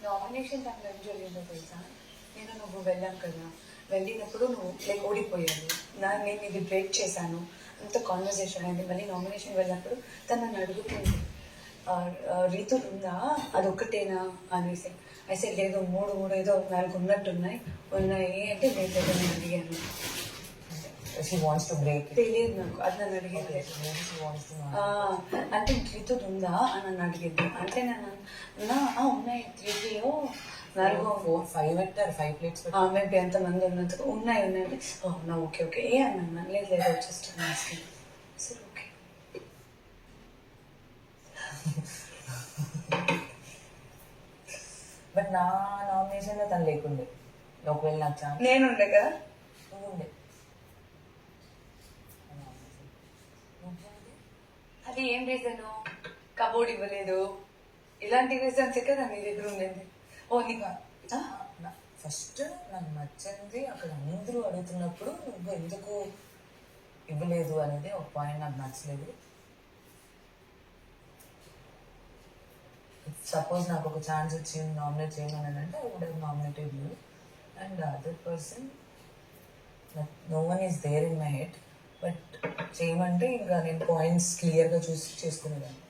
Nomination టైంలో ఏం జరిగిందో తెలుసా, నువ్వు వెళ్ళాం కదా, వెళ్ళినప్పుడు నువ్వు లైక్ ఓడిపోయాను, నేను ఇది బ్రేక్ చేశాను, అంత కాన్వర్సేషన్ అయింది. మళ్ళీ నామినేషన్ వెళ్ళినప్పుడు తను నన్ను అడుగుతుంది, రీతులు ఉందా అదొక్కటేనా అనేసి. అయితే లేదు, మూడు ఏదో 4 ఉన్నట్టున్నాయి అంటే లేదు నేను అడిగాను. She wants to break it. తెలియదు నాకు, అది నన్ను అడిగింది. అంటే రీతులు ఉందా అని నన్ను అడిగింది. అంటే నేను ఉన్నాయి 3 4 5 పెట్టారు, 5 plates మేబీ ఎంతమంది ఉన్నందుకు ఉన్నాయి అంటే అవునా ఓకే ఏ అన్నా. లేదు జస్ట్ సరే ఓకే. బట్ నా నామినేషన్ లో తను లేకుండే, ఒకవేళ నాకు ఛాన్స్ నేనుండే కదా, నువ్వు ఉండే. అది ఏం రీజన్, కబోర్డ్ ఇవ్వలేదు, ఇలాంటి రీజన్స్ కదా నీ దగ్గర ఉండేది. ఓ నీకు ఫస్ట్ నాకు నచ్చింది అక్కడ అందరూ అడుగుతున్నప్పుడు నువ్వు ఎందుకు ఇవ్వలేదు అనేది ఒక పాయింట్ నాకు నచ్చలేదు. సపోజ్ నాకు ఒక ఛాన్స్ వచ్చి నామినేట్ చేయమని అంటే I would have nominated you and other person. No one is there in my head, but చేయమంటే ఇంకా నేను పాయింట్స్ క్లియర్గా చూసి చేసుకునేదాన్ని.